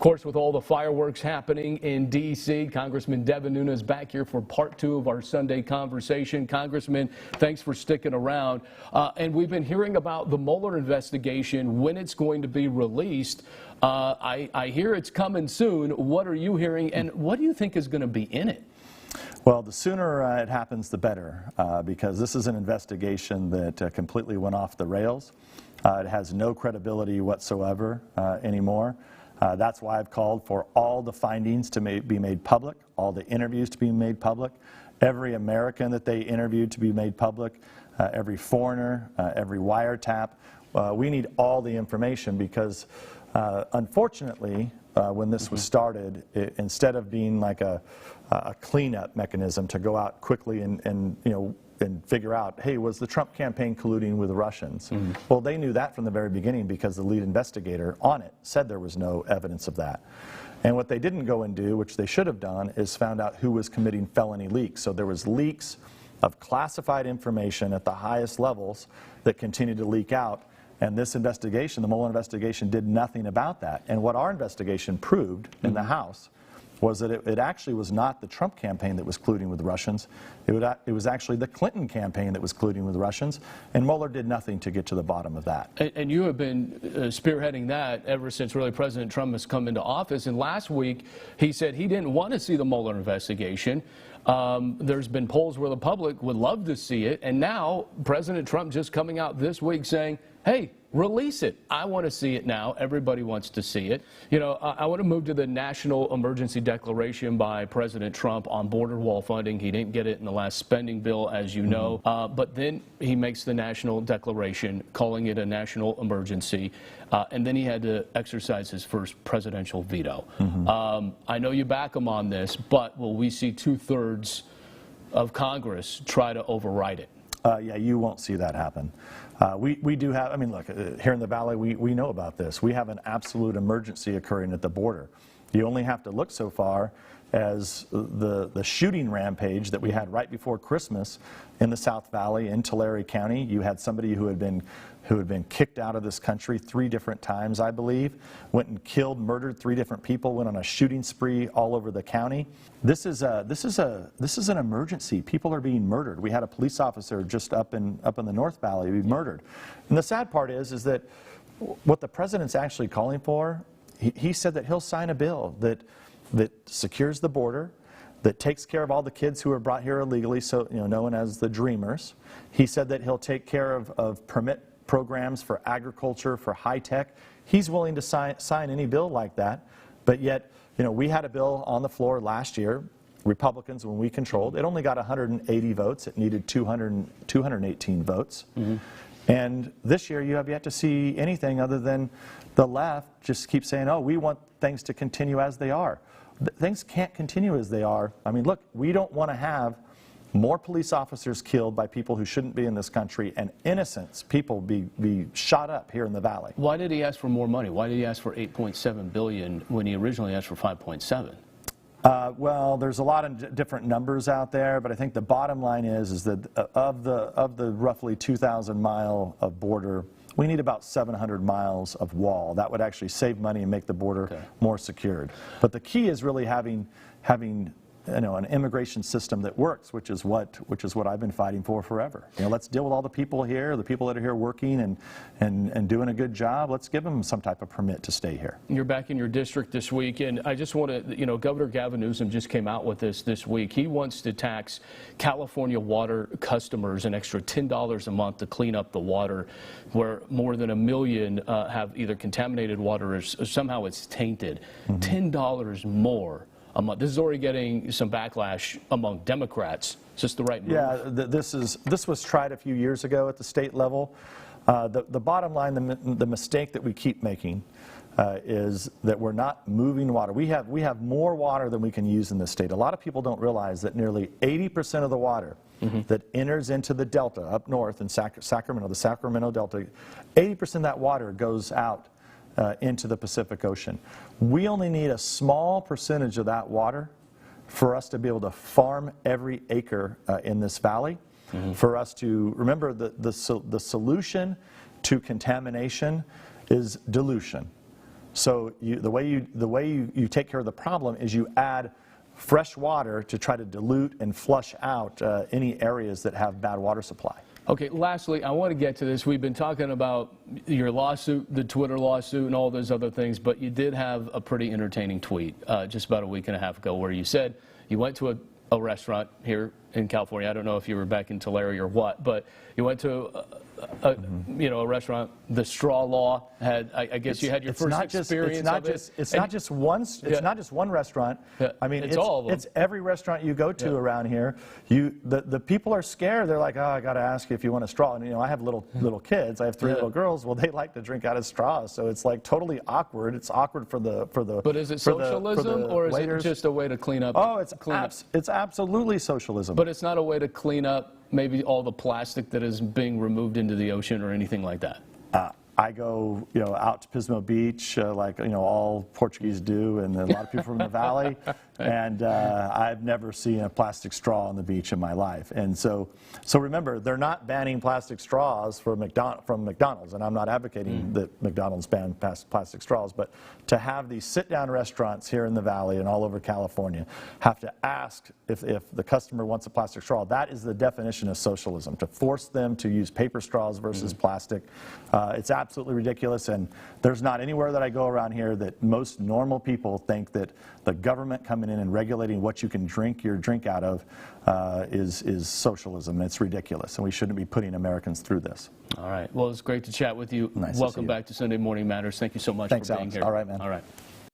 course, with all the fireworks happening in D.C., Congressman Devin Nunes back here for part 2 of our Sunday conversation. Congressman, thanks for sticking around. And we've been hearing about the Mueller investigation, when it's going to be released. I hear it's coming soon. What are you hearing, and what do you think is going to be in it? Well, the sooner it happens, the better, because this is an investigation that completely went off the rails. It has no credibility whatsoever anymore. That's why I've called for all the findings to be made public, all the interviews to be made public, every American that they interviewed to be made public, every foreigner, every wiretap. We need all the information because, unfortunately, when this was started, instead of being like a cleanup mechanism to go out quickly and figure out, hey, was the Trump campaign colluding with the Russians? Well, they knew that from the very beginning because the lead investigator on it said there was no evidence of that. And what they didn't go and do, which they should have done, is found out who was committing felony leaks. So there was leaks of classified information at the highest levels that continued to leak out. And this investigation, the Mueller investigation, did nothing about that. And what our investigation proved in the House was that it actually was not the Trump campaign that was colluding with the Russians. It was actually the Clinton campaign that was colluding with the Russians, and Mueller did nothing to get to the bottom of that. And you have been spearheading that ever since really President Trump has come into office. And last week, he said he didn't want to see the Mueller investigation. There's been polls where the public would love to see it, and now President Trump just coming out this week saying, hey, release it. I want to see it now. Everybody wants to see it. You know, I want to move to the national emergency declaration by President Trump on border wall funding. He didn't get it in the last spending bill, as you know, but then he makes the national declaration, calling it a national emergency, and then he had to exercise his first presidential veto. I know you back him on this, but will we see 2/3 of Congress try to override it? Yeah, you won't see that happen. We do have, I mean, look, here in the Valley, we know about this. We have an absolute emergency occurring at the border. You only have to look so far as the shooting rampage that we had right before Christmas in the South Valley in Tulare County. You had somebody who had been kicked out of this country 3 different times, I believe, went and killed, murdered 3 different people, went on a shooting spree all over the county. This is an emergency. People are being murdered. We had a police officer just up in the North Valley be murdered. And the sad part is that what the president's actually calling for, he said that he'll sign a bill that secures the border, that takes care of all the kids who are brought here illegally, so known as the Dreamers. He said that he'll take care of permit programs for agriculture, for high tech. He's willing to sign any bill like that, but yet, we had a bill on the floor last year. Republicans, when we controlled, it only got 180 votes. It needed 218 votes. And this year, you have yet to see anything other than the left just keep saying, oh, we want things to continue as they are. Things can't continue as they are. I mean, look, we don't want to have more police officers killed by people who shouldn't be in this country and innocent people be shot up here in the Valley. Why did he ask for more money? Why did he ask for $8.7 billion when he originally asked for $5.7? Well, there's a lot of different numbers out there, but I think the bottom line is that of the roughly 2,000 mile of border, we need about 700 miles of wall. That would actually save money and make the border more secured. But the key is really having an immigration system that works, which is what I've been fighting for forever. Let's deal with all the people here, the people that are here working and doing a good job. Let's give them some type of permit to stay here. You're back in your district this week, and I just want to, Governor Devin Nunes just came out with this week. He wants to tax California water customers an extra $10 a month to clean up the water, where more than 1 million have either contaminated water or somehow it's tainted. $10 more a month. This is already getting some backlash among Democrats. Is this the right move? Yeah, this was tried a few years ago at the state level. The bottom line, the mistake that we keep making is that we're not moving water. We have more water than we can use in this state. A lot of people don't realize that nearly 80% of the water that enters into the Delta up north in Sacramento, the Sacramento Delta, 80% of that water goes out into the Pacific Ocean. We only need a small percentage of that water for us to be able to farm every acre in this valley. For us to remember the solution to contamination is dilution. So the way you take care of the problem is you add fresh water to try to dilute and flush out any areas that have bad water supply. Okay, lastly, I want to get to this. We've been talking about your lawsuit, the Twitter lawsuit, and all those other things, but you did have a pretty entertaining tweet just about a week and a half ago where you said you went to a restaurant here in California. I don't know if you were back in Tulare or what, but you went to a restaurant. The straw law had, I guess you had your first experience of it. It's not just one restaurant. Yeah, I mean, it's all of them. It's every restaurant you go to around here. The people are scared. They're like, oh, I got to ask you if you want a straw. And I have little kids. I have 3 little girls. Well, they like to drink out of straws, so it's like totally awkward. It's awkward for the. But is it socialism or is waiters. it just a way to clean up? Oh, it's absolutely socialism. But it's not a way to clean up maybe all the plastic that is being removed into the ocean or anything like that. I go, out to Pismo Beach, like all Portuguese do, and a lot of people from the valley. And I've never seen a plastic straw on the beach in my life. And so remember, they're not banning plastic straws from McDonald's, and I'm not advocating that McDonald's ban plastic straws, but to have these sit-down restaurants here in the valley and all over California have to ask if the customer wants a plastic straw. That is the definition of socialism, to force them to use paper straws versus plastic. It's absolutely ridiculous, and there's not anywhere that I go around here that most normal people think that the government coming in and regulating what you can drink your drink out of is socialism. It's ridiculous, and we shouldn't be putting Americans through this. All right. Well, it's great to chat with you. Nice Welcome to see you. back to Sunday Morning Matters. Thank you so much Thanks, for being Alex. here. All right, man. All right.